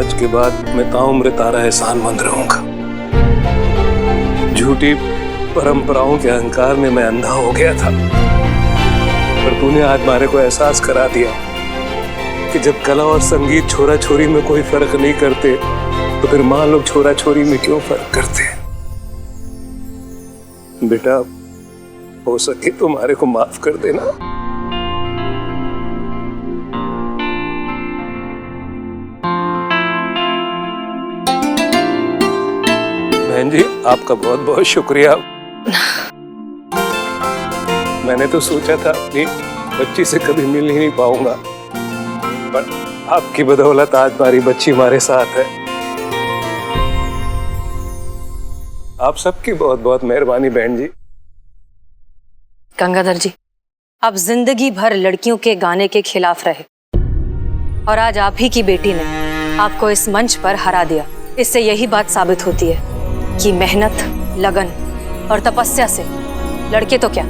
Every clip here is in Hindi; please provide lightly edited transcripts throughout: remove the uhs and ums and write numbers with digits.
आज के बाद मैं ताउम्र तारा एहसानमंद रहूंगा। झूठी परंपराओं के अहंकार में मैं अंधा हो गया था, पर तूने आज मारे को एहसास करा दिया कि जब कला और संगीत छोरा छोरी में कोई फर्क नहीं करते तो फिर मां लोग छोरा छोरी में क्यों फर्क करते हैं। बेटा, हो सके तो मारे को माफ कर देना। बहन जी, आपका बहुत बहुत शुक्रिया। मैंने तो सोचा था अपनी बच्ची से कभी मिल ही नहीं पाऊंगा, पर आपकी बदौलत आज हमारी बच्ची हमारे साथ है। आप सबकी बहुत बहुत मेहरबानी बहन जी। गंगाधर जी, आप जिंदगी भर लड़कियों के गाने के खिलाफ रहे और आज आप ही की बेटी ने आपको इस मंच पर हरा दिया। इससे यही बात साबित होती है कि मेहनत, लगन और तपस्या से लड़के तो क्या,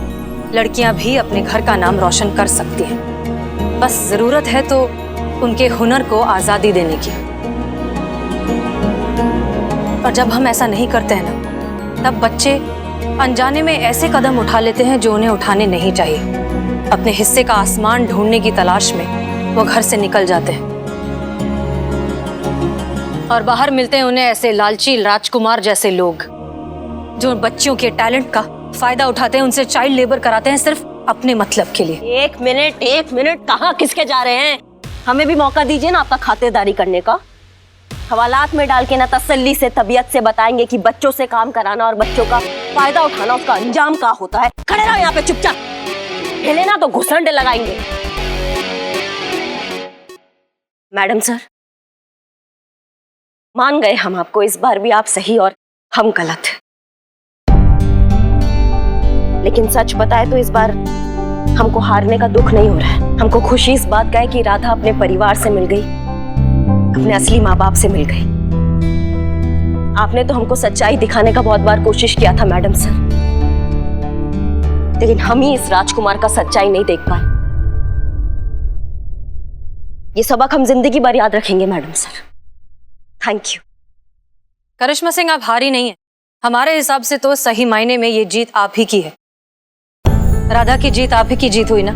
लड़कियां भी अपने घर का नाम रोशन कर सकती हैं। बस जरूरत है तो उनके हुनर को आजादी देने की। और जब हम ऐसा नहीं करते हैं ना, तब बच्चे अनजाने में ऐसे कदम उठा लेते हैं जो उन्हें उठाने नहीं चाहिए। अपने हिस्से का आसमान ढूंढने की तलाश में वो घर से निकल जाते हैं और बाहर मिलते हैं उन्हें ऐसे लालची राजकुमार जैसे लोग जो बच्चियों के टैलेंट का फायदा उठाते हैं, उनसे चाइल्ड लेबर कराते हैं सिर्फ अपने मतलब के लिए। एक मिनट कहाँ किसके जा रहे हैं? हमें भी मौका दीजिए ना आपका खातिरदारी करने का। हवालात में डाल के ना तसल्ली से, तबीयत से बताएंगे कि बच्चों से काम कराना और बच्चों का फायदा उठाना उसका अंजाम क्या होता है। खड़े रहो यहाँ पे चुपचाप, हिले ना तो घुसंडे लगाएंगे। मैडम सर, मान गए हम आपको, इस बार भी आप सही और हम गलत। लेकिन सच बताए तो इस बार हमको हारने का दुख नहीं हो रहा है। हमको खुशी इस बात का है कि राधा अपने परिवार से मिल गई, अपने असली माँ बाप से मिल गई। आपने तो हमको सच्चाई दिखाने का बहुत बार कोशिश किया था मैडम सर, लेकिन हम ही इस राजकुमार का सच्चाई नहीं देख पाए। ये सबक हम जिंदगी भर याद रखेंगे madam sir. Thank you. Karishma Singh, आप हारी नहीं है। हमारे हिसाब से तो सही मायने में ये जीत आप ही की है। राधा की जीत आप ही की जीत हुई ना।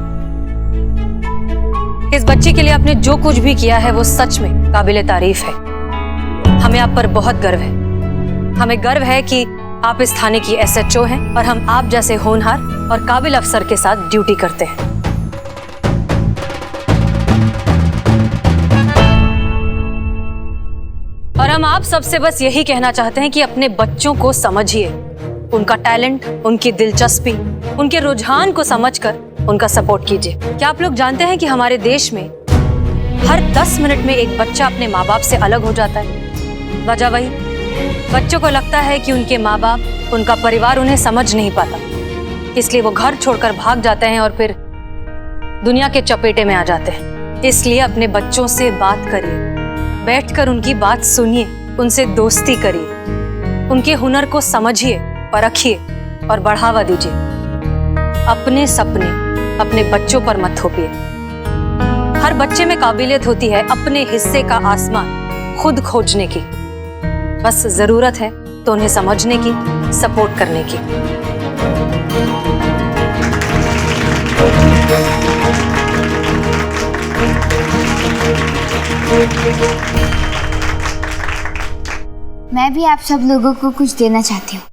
इस बच्ची के लिए आपने जो कुछ भी किया है वो सच में काबिले तारीफ है। हमें आप पर बहुत गर्व है। हमें गर्व है कि आप इस थाने की SHO हैं और हम आप जैसे होनहार और काबिल अफसर के साथ ड्यूटी करते हैं। और हम आप सबसे बस यही कहना चाहते हैं कि अपने बच्चों को समझिए, उनका टैलेंट, उनकी दिलचस्पी, उनके रुझान को समझकर उनका सपोर्ट कीजिए। क्या आप लोग जानते हैं कि हमारे देश में हर 10 मिनट में एक बच्चा अपने माँ बाप से अलग हो जाता है। वजह वही, बच्चों को लगता है कि उनके माँ बाप, उनका परिवार उन्हें समझ नहीं पाता, इसलिए वो घर छोड़कर भाग जाते हैं और फिर दुनिया के चपेटे में आ जाते हैं। इसलिए अपने बच्चों से बात करिए, बैठकर उनकी बात सुनिए, उनसे दोस्ती करिए, उनके हुनर को समझिए, परखिए और बढ़ावा दीजिए। अपने सपने अपने बच्चों पर मत थोपिए। हर बच्चे में काबिलियत होती है अपने हिस्से का आसमान खुद खोजने की। बस जरूरत है तो उन्हें समझने की, सपोर्ट करने की। मैं भी आप सब लोगों को कुछ देना चाहती हूँ।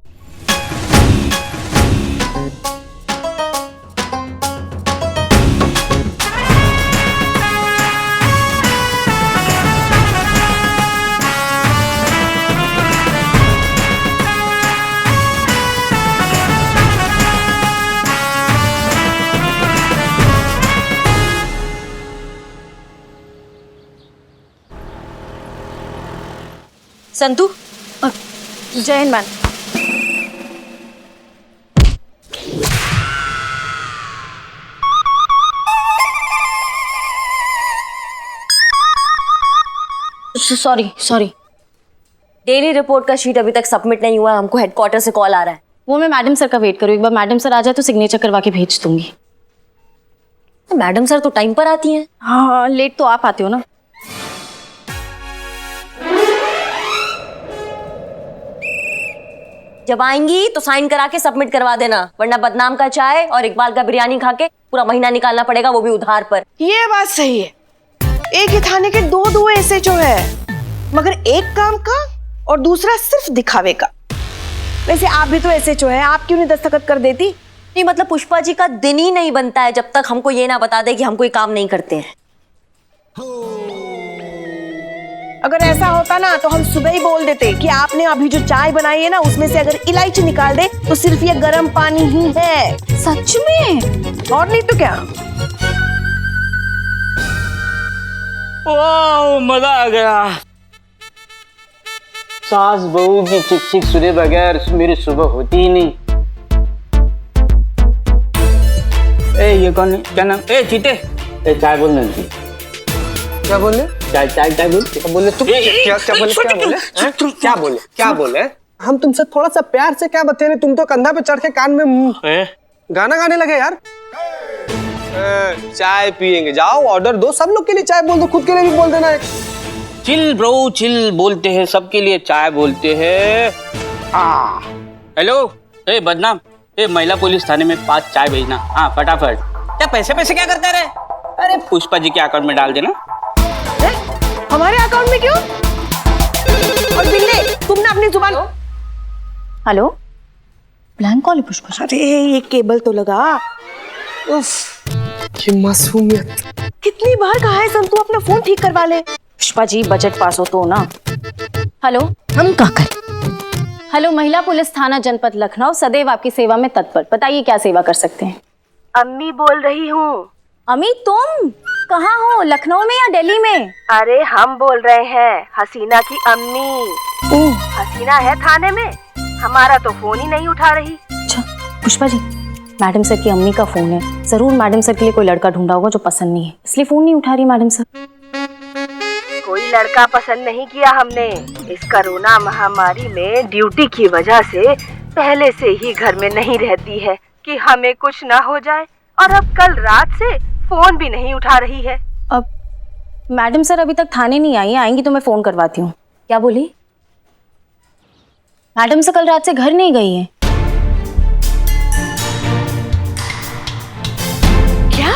संतू, जय Hind ma'am. Sorry. Daily report का शीट अभी तक सबमिट नहीं हुआ, हमको हेडक्वार्टर से कॉल आ रहा है। वो मैं मैडम सर का वेट करूँ, एक बार मैडम सर आ जाए तो सिग्नेचर करवा के भेज दूंगी। मैडम सर तो टाइम पर आती हैं। हाँ, लेट तो आप आते हो ना। जब आएंगी तो साइन करा के सबमिट करवा देना, वरना बदनाम का चाय और इकबाल का बिरयानी खा के पूरा महीना निकालना पड़ेगा, वो भी उधार पर। ये बात सही है, एक ही थाने के दो एसएचओ है, मगर एक काम का और दूसरा सिर्फ दिखावे का। वैसे आप भी तो एसएचओ है, आप क्यों नहीं दस्तखत कर देती? नहीं मतलब पुष्पा जी का दिन ही नहीं बनता है जब तक हमको ये ना बता दे कि हम कोई काम नहीं करते हैं। अगर ऐसा होता ना तो हम सुबह ही बोल देते कि आपने अभी जो चाय बनाई है ना उसमें से अगर इलायची निकाल दे तो सिर्फ ये गर्म पानी ही है। सच में? और नहीं तो क्या। वाह, मजा आ गया। सास बहू की चिक चिक सुने बगैर मेरी सुबह होती ही नहीं। ए ये कौन है? क्या नाम? ए चीते, ए चाय बोल नंदी। क्या बोले? चाय चाय चाय बोल। क्या बोले तुम? क्या बोले? क्या बोले? क्या बोले? क्या बोले? हम तुमसे थोड़ा सा प्यार से क्या बता रहे, तुम तो कंधा पे चढ़ के कान में गाना गाने लगे यार। चाय पियेंगे, जाओ ऑर्डर दो, सब लोग के लिए चाय बोल दो, खुद के लिए भी बोल देना। चिल ब्रो चिल बोलते हैं, सबके लिए चाय बोलते हैं। हेलो, ए बदनाम, ए महिला पुलिस थाने में 5 चाय भेजना। हाँ फटाफट। क्या पैसे क्या करते रहे? अरे पुष्पा जी के अकाउंट में डाल देना। हमारे अकाउंट में क्यों? और बिल्ले, तुमने अपनी जुबान। हेलो, ब्लैंक कॉल है पुष्पा जी। अरे ये केबल तो लगा। उफ, ये मासूमियत। कितनी बार कहा है संतू अपना फोन ठीक करवा ले। पुष्पा जी बजट पास हो तो ना। हेलो, हम क्या करें? हेलो, महिला पुलिस थाना जनपद लखनऊ सदैव आपकी सेवा में तत्पर। बताइए क्या सेवा कर सकते हैं? अम्मी बोल रही हूँ। अम्मी तुम कहाँ हो, लखनऊ में या दिल्ली में? अरे हम बोल रहे हैं हसीना की अम्मी। हसीना है थाने में, हमारा तो फोन ही नहीं उठा रही। अच्छा पुष्पा जी, मैडम सर की अम्मी का फोन है, जरूर मैडम सर के लिए कोई लड़का ढूंढा होगा जो पसंद नहीं है, इसलिए फोन नहीं उठा रही मैडम सर। कोई लड़का पसंद नहीं किया हमने। इस कोरोना महामारी में ड्यूटी की वजह से पहले से ही घर में नहीं रहती है कि हमें कुछ ना हो जाए, और अब कल रात से फोन भी नहीं उठा रही है। अब मैडम सर अभी तक थाने नहीं आई, आएंगी तो मैं फोन करवाती हूँ। क्या बोली? मैडम सर कल रात से घर नहीं गई है। क्या?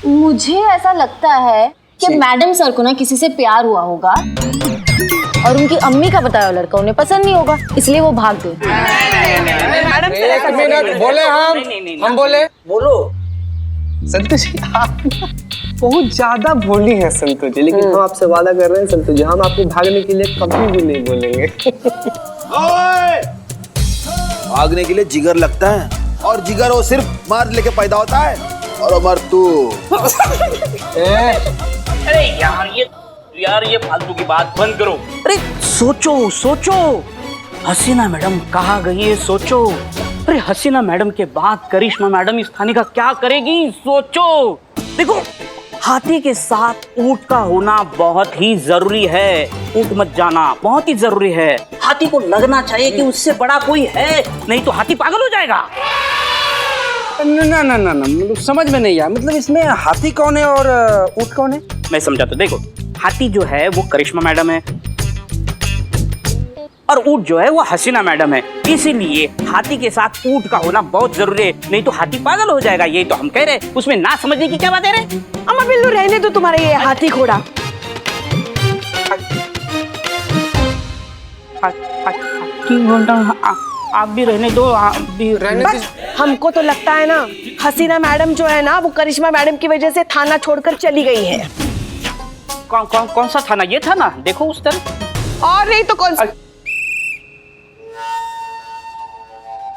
मुझे ऐसा लगता है कि मैडम सर को ना किसी से प्यार हुआ होगा और उनकी अम्मी का बताया लड़का उन्हें पसंद नहीं होगा, इसलिए वो भाग गए। एक मिनट बोले हम बोले। बोलो संतोष जी, आप बहुत ज्यादा भोली हैं संतोष जी, लेकिन हम आपसे वादा कर रहे हैं संतोष जी, हम आपको भागने के लिए कभी भी नहीं बोलेंगे। भागने के लिए जिगर लगता है, और जिगर वो सिर्फ मार लेके पैदा होता है। और अमर तू अरे यार ये फालतू की बात बंद करो। अरे सोचो हसीना मैडम कहाँ गई है, सोचो। अरे हसीना मैडम के बाद करिश्मा मैडम इस थाने का क्या करेगी, सोचो। देखो, हाथी के साथ ऊंट का होना बहुत ही जरूरी है। ऊंट मत जाना, बहुत ही जरूरी है। हाथी को लगना चाहिए कि उससे बड़ा कोई है, नहीं तो हाथी पागल हो जाएगा। ना मतलब समझ में नहीं आया, मतलब इसमें हाथी कौन है और ऊंट कौन है? मैं समझा तो देखो, हाथी जो है वो करिश्मा मैडम है और ऊंट जो है वो हसीना मैडम है, इसीलिए हाथी के साथ ऊंट का होना बहुत जरूरी है, नहीं तो हाथी पागल हो जाएगा। यही तो हम कह रहे हैं, उसमें ना समझने की क्या बात है रे? अम्मा बिल्लू रहने दो तुम्हारे ये हाथी घोड़ा। आप भी रहने दो, आप भी रहने बस हमको तो लगता है ना हसीना मैडम जो है ना वो करिश्मा मैडम की वजह से थाना छोड़कर चली गई है। कौन सा थाना? ये था ना, देखो उस तरफ। और नहीं तो कौन सा?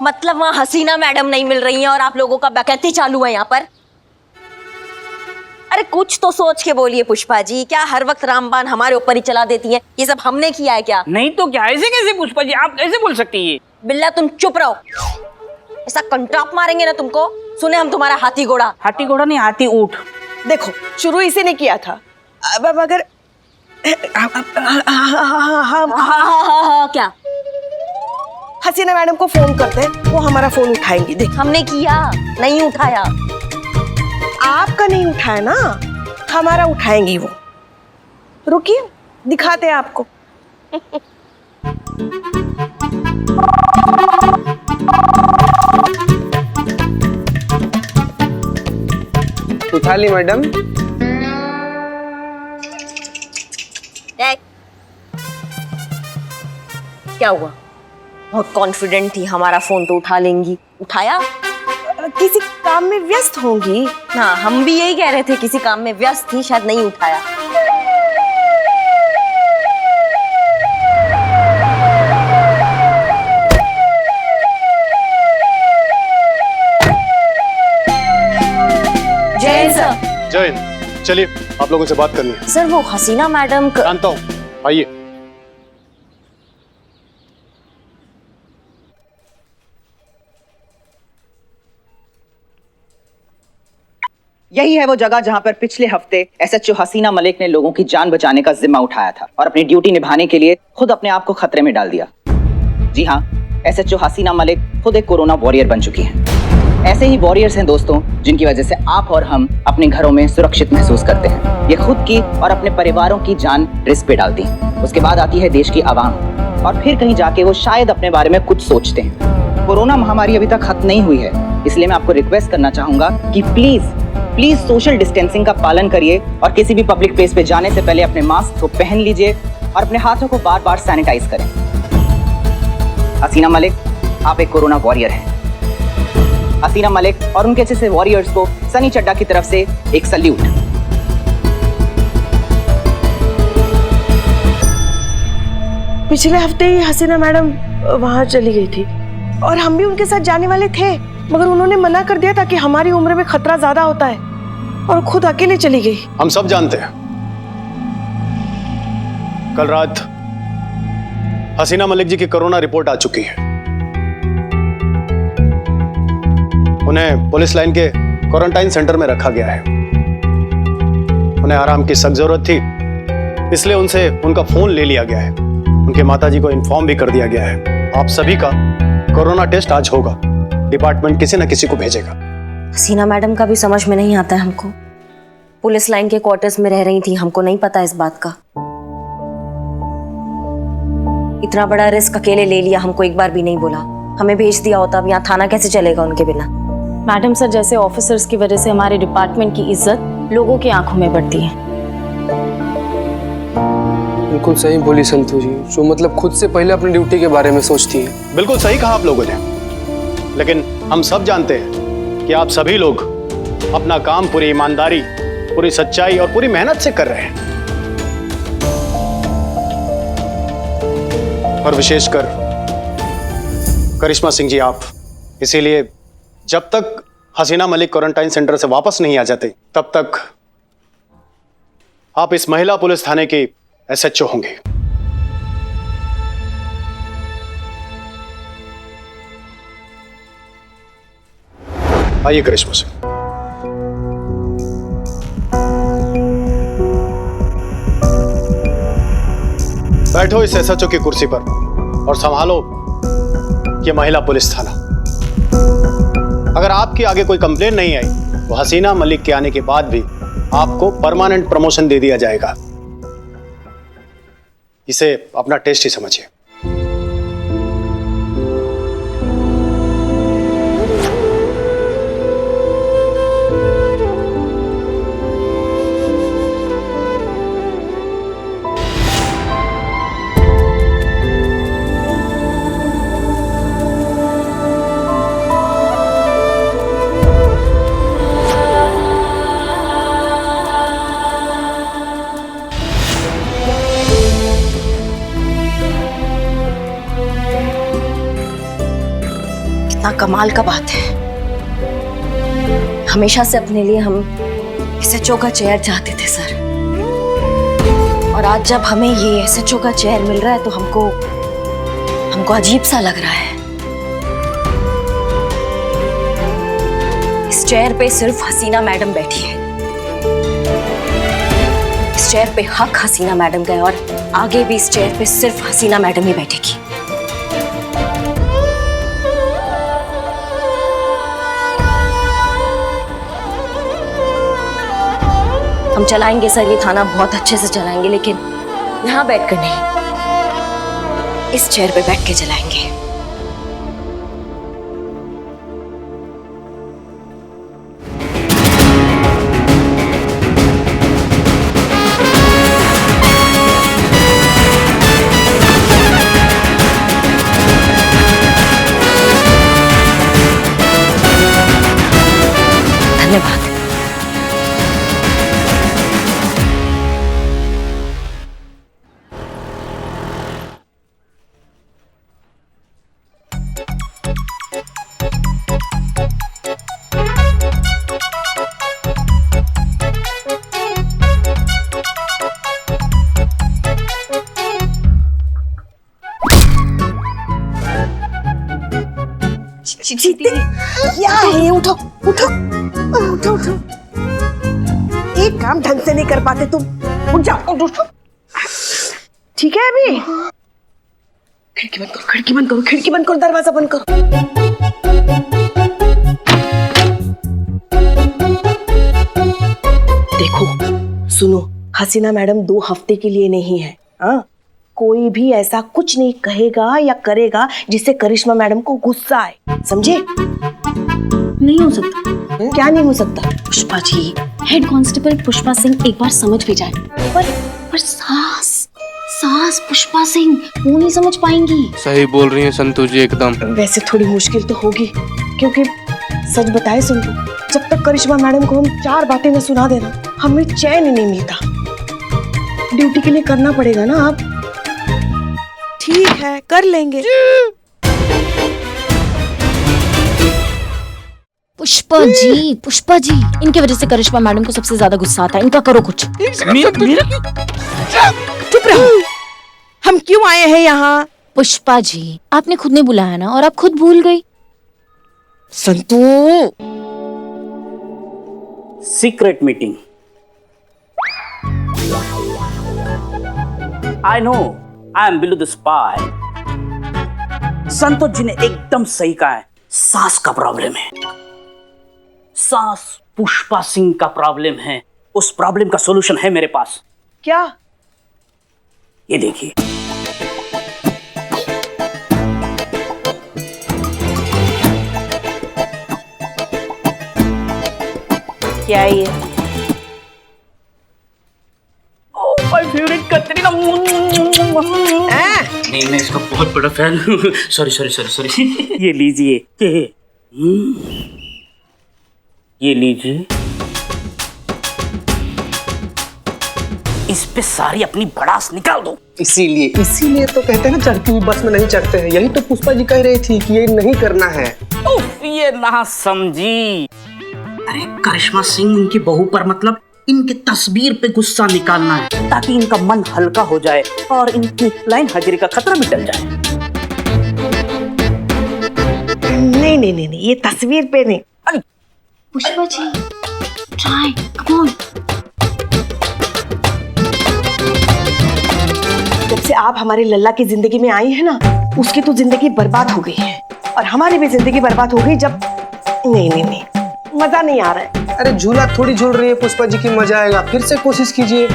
मतलब वहाँ हसीना मैडम नहीं मिल रही हैं और आप लोगों का बकैती चालू है यहाँ पर। अरे कुछ तो सोच के बोलिए पुष्पा जी, क्या हर वक्त रामबाण हमारे ऊपर ही चला देती हैं? ये सब हमने किया है क्या? नहीं तो क्या, ऐसे कैसे पुष्पा जी, आप कैसे बोल सकती है? बिल्ला तुम चुप रहो, ऐसा कंट्राप मारेंगे ना तुमको। सुने हम तुम्हारा हाथी घोड़ा। हाथी घोड़ा नहीं, हाथी ऊंट। देखो शुरू इसी ने किया था, अब अगर हाँ क्या हसीना मैडम को फोन करते हैं, वो हमारा फोन उठाएंगी। देख, हमने किया, नहीं उठाया। आपका नहीं उठाया ना, हमारा उठाएंगी वो। रुकिए, दिखाते हैं आपको। उठा ली मैडम। क्या हुआ? बहुत कॉन्फिडेंट थी, हमारा फोन तो उठा लेंगी। उठाया? किसी काम में व्यस्त होंगी। हाँ, हम भी यही कह रहे थे, किसी काम में व्यस्त थी, शायद नहीं उठाया। जय सर। जय हिंद। चलिए, आप लोगों से बात करनी है। सर, वो हसीना मैडम जानता हूँ, आइए। यही है वो जगह जहां पर पिछले हफ्ते एसएचओ हसीना मलिक ने लोगों की जान बचाने का जिम्मा उठाया था और अपनी ड्यूटी निभाने के लिए खुद अपने आप को खतरे में डाल दिया। जी हाँ, एसएचओ हसीना मलिक खुद एक कोरोना वॉरियर बन चुकी हैं। ऐसे ही वॉरियर्स हैं दोस्तों, जिनकी वजह से आप और हम अपने घरों में सुरक्षित महसूस करते हैं। ये खुद की और अपने परिवारों की जान रिस्क पे डालती हैं। उसके बाद आती है देश की आवाम, और फिर कहीं जाके वो शायद अपने बारे में कुछ सोचते हैं। कोरोना महामारी अभी तक खत्म नहीं हुई है, इसलिए मैं आपको रिक्वेस्ट करना चाहूंगा कि प्लीज सोशल डिस्टेंसिंग का पालन करिए और किसी भी पब्लिक प्लेस पे जाने से पहले अपने मास्क को पहन लीजिए और अपने हाथों को बार बार सैनिटाइज करें। हसीना मलिक, आप एक कोरोना वॉरियर हैं। हसीना मलिक और उनके जैसे वॉरियर्स को सनी चड्डा की तरफ से एक सल्यूट। पिछले हफ्ते ही हसीना मैडम वहां चली गई थी और हम भी उनके साथ जाने वाले थे, मगर उन्होंने मना कर दिया था कि हमारी उम्र में खतरा ज्यादा होता है, और खुद अकेले चली गई। हम सब जानते हैं, कल रात हसीना मलिक जी की कोरोना रिपोर्ट आ चुकी है। उन्हें पुलिस लाइन के क्वारंटाइन सेंटर में रखा गया है। उन्हें आराम की सख्त जरूरत थी, इसलिए उनसे उनका फोन ले लिया गया है। उनके माताजी को इन्फॉर्म भी कर दिया गया है। आप सभी का कोरोना टेस्ट आज होगा। डिपार्टमेंट किसी न किसी को भेजेगा। हसीना मैडम का भी समझ में नहीं आता है हमको। पुलिस लाइन के क्वार्टर्स में रह रही थी, हमको नहीं पता इस बात का। इतना बड़ा रिस्क अकेले ले लिया, हमको एक बार भी नहीं बोला। हमें भेज दिया होता, अब यहाँ थाना कैसे चलेगा उनके बिना। मैडम सर जैसे ऑफिसर्स की वजह से हमारे डिपार्टमेंट की इज्जत लोगों की आंखों में बढ़ती है। बिल्कुल सही बोली संतू जी, जो मतलब खुद से पहले अपनी ड्यूटी के बारे में सोचती है। बिल्कुल सही कहा आप लोगों ने, लेकिन हम सब जानते हैं कि आप सभी लोग अपना काम पूरी ईमानदारी, पूरी सच्चाई और पूरी मेहनत से कर रहे हैं। और विशेषकर करिश्मा सिंह जी आप। इसीलिए जब तक हसीना मलिक क्वारंटाइन सेंटर से वापस नहीं आ जाते, तब तक आप इस महिला पुलिस थाने की एसएचओ होंगे। आइए करिश्मा सिंह। बैठो इस एसएचओ की कुर्सी पर और संभालो ये महिला पुलिस थाना। अगर आपके आगे कोई कंप्लेंट नहीं आई तो हसीना मलिक के आने के बाद भी आपको परमानेंट प्रमोशन दे दिया जाएगा। इसे अपना टेस्ट ही समझिए। कमाल का बात है, हमेशा से अपने लिए हम एसएचओ का चेयर चाहते थे सर, और आज जब हमें ये एसएचओ का चेयर मिल रहा है तो हमको अजीब सा लग रहा है। इस चेयर पे सिर्फ हसीना मैडम बैठी है, इस चेयर पे हक हसीना मैडम का है, और आगे भी इस चेयर पे सिर्फ हसीना मैडम ही बैठेगी। हम चलाएंगे सर, ये थाना बहुत अच्छे से चलाएंगे, लेकिन यहाँ बैठकर नहीं, इस चेयर पे बैठ के चलाएंगे। धन्यवाद। क्या है? उठो उठो उठो उठो, एक काम ढंग से नहीं कर पाते तुम। उठ जाओ, उठो। ठीक है अभी? खिड़की बंद करो, खिड़की बंद करो, खिड़की बंद करो, दरवाजा बंद करो। देखो सुनो, हसीना मैडम 2 हफ्ते के लिए नहीं है। हाँ, कोई भी ऐसा कुछ नहीं कहेगा या करेगा जिससे करिश्मा मैडम को गुस्सा आए, समझे? नहीं हो सकता। क्या नहीं हो सकता? पुष्पा जी, हेड कांस्टेबल पुष्पा सिंह एक बार समझ भी जाए, पर सास पुष्पा सिंह वो नहीं समझ पाएंगी। सही बोल रही है संतु जी एकदम। वैसे थोड़ी मुश्किल तो होगी, क्योंकि सच बताए संतु, जब तक करिश्मा मैडम को हम 4 बातें न सुना देना, हमें चैन ही नहीं मिलता। ड्यूटी के लिए करना पड़ेगा ना। आप ठीक है, कर लेंगे। पुष्पा जी, इनके वजह से करिश्मा मैडम को सबसे ज्यादा गुस्सा आता है। इनका करो कुछ। चुप रहो। हम क्यों आए हैं यहाँ? पुष्पा जी, आपने खुद ने बुलाया ना, और आप खुद भूल गई। Santu, secret meeting. I know, I am Billu the spy. Santosh ji ने एकदम सही कहा है, सास का प्रॉब्लम है, सास पुष्पा सिंह का प्रॉब्लम है। उस प्रॉब्लम का सॉल्यूशन है मेरे पास। क्या? ये देखिए। क्या है ये? My favourite Katrina. नहीं, मैं इसका बहुत बड़ा फैन हूँ। सॉरी। ये लीजिए। ये लीजिए। इस पे सारी अपनी भड़ास निकाल दो। इसीलिए तो कहते हैं ना, चढ़ती हुई बस में नहीं चढ़ते हैं। यही तो पुष्पा जी कह रही थी कि ये नहीं करना है। उफ, ये ना समझी। अरे करिश्मा सिंह इनकी बहू पर, मतलब इनके तस्वीर पे गुस्सा निकालना है, ताकि इनका मन हल्का हो जाए और इनकी लाइन हाजिरी का खतरा भी टल जाए। नहीं, ये तस्वीर पे नहीं। Pushpa ji, try, come on. जब से आप हमारे लल्ला की जिंदगी में आई है ना, उसकी तो जिंदगी बर्बाद हो गई है, और हमारी भी जिंदगी बर्बाद हो गई। जब नहीं, मजा नहीं आ रहा है। अरे झूला थोड़ी झूल रही है पुष्पा जी की, मजा आएगा। फिर से कोशिश कीजिए।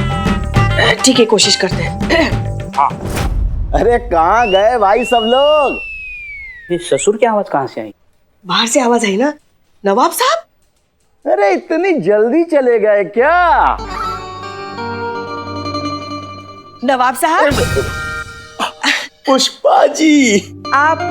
ठीक है, कोशिश करते हैं। हाँ। अरे कहाँ गए भाई सब लोग? ये ससुर की आवाज कहाँ से आई? बाहर से आवाज आई ना। नवाब साहब, अरे इतनी जल्दी चले गए क्या? नवाब साहब। पुष्पा जी, आप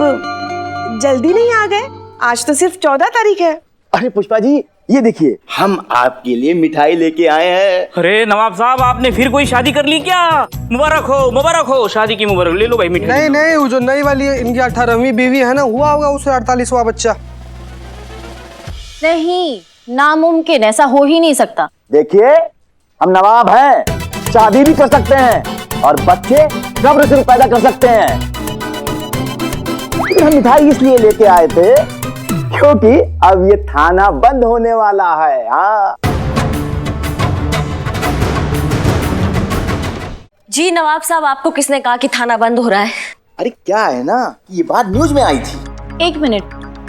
जल्दी नहीं आ गए? आज तो सिर्फ 14 तारीख है। अरे पुष्पा जी, ये देखिए, हम आपके लिए मिठाई लेके आए हैं। अरे नवाब साहब, आपने फिर कोई शादी कर ली क्या? मुबारक हो, शादी की मुबारक। ले लो भाई मिठाई। नहीं, वो जो नई वाली है, इनकी 18वीं बीवी है ना, हुआ होगा उसे 48वां बच्चा। नहीं, नामुमकिन, ऐसा हो ही नहीं सकता। देखिए, हम नवाब हैं, शादी भी कर सकते हैं और बच्चे कब्र से पैदा कर सकते हैं। हम मिठाई इसलिए लेके आए थे क्योंकि अब ये थाना बंद होने वाला है। हाँ जी नवाब साहब, आपको किसने कहा कि थाना बंद हो रहा है? अरे क्या है ना, ये बात न्यूज में आई थी। 1 मिनट,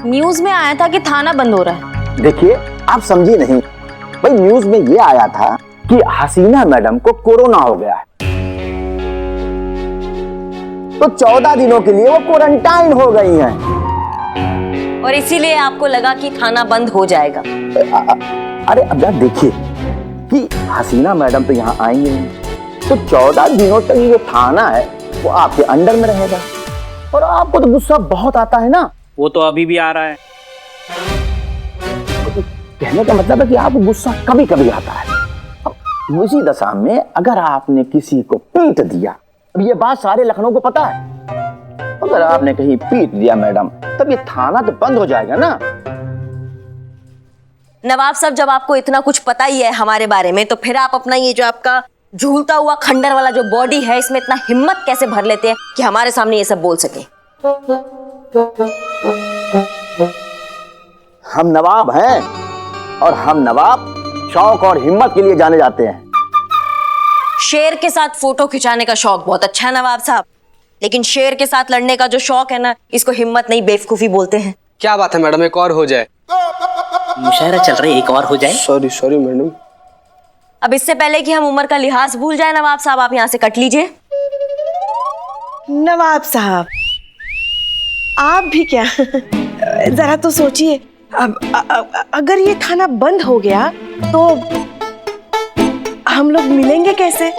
न्यूज में आया था कि थाना बंद हो रहा है? देखिए, आप समझी नहीं भाई, न्यूज में ये आया था कि हसीना मैडम को कोरोना हो गया है, तो 14 दिनों के लिए वो क्वारंटाइन हो गई हैं। और इसीलिए आपको लगा कि थाना बंद हो जाएगा। अरे अब यार देखिए कि हसीना मैडम तो यहाँ आई नहीं, तो 14 दिनों तक ये थाना है वो आपके अंडर में रहेगा। और आपको तो गुस्सा बहुत आता है ना। वो तो अभी भी आ रहा है। कहने का मतलब है कि आपको गुस्सा कभी कभी आता है। अब उसी दशा में अगर आपने किसी को पीट दिया, अब ये बात सारे लखनऊ को पता है, अगर आपने कहीं पीट दिया मैडम, तब ये थाना तो बंद हो जाएगा ना। नवाब साहब, जब आपको इतना कुछ पता ही है हमारे बारे में, तो फिर आप अपना ये जो आपका झूलता हुआ खंडर वाला जो बॉडी है, इसमें इतना हिम्मत कैसे भर लेते हैं कि हमारे सामने ये सब बोल सके? हम नवाब हैं और हम नवाब शौक और हिम्मत के लिए जाने जाते हैं। शेर के साथ फोटो खिंचाने का शौक बहुत अच्छा है नवाब साहब, लेकिन शेर के साथ लड़ने का जो शौक है ना, इसको हिम्मत नहीं बेवकूफी बोलते हैं। क्या बात है मैडम, एक और हो जाए। मुशायरा चल रहा है, एक और हो जाए। Sorry madam. अब इससे पहले कि हम उम्र का लिहाज भूल जाए नवाब साहब, आप यहाँ से कट लीजिए। नवाब साहब, आप भी क्या जरा तो सोचिए, अब अगर ये थाना बंद हो गया तो हम लोग मिलेंगे कैसे?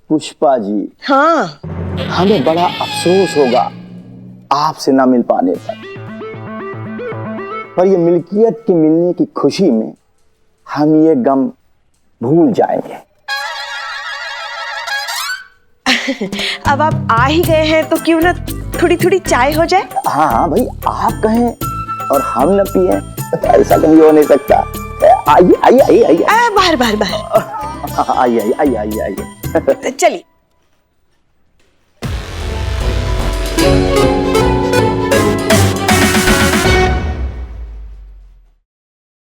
पुष्पा जी, हाँ, हमें बड़ा अफसोस होगा आपसे ना मिल पाने पर ये मिल्कियत के मिलने की खुशी में हम ये गम भूल जाएंगे। अब आप आ ही गए हैं तो क्यों ना थोड़ी थोड़ी चाय हो जाए? हाँ भाई, आप कहें और हम न पिए तो ऐसा कभी हो नहीं सकता। आइए आइए आइए आइए बाहर आइए आइए आइए। चलिए।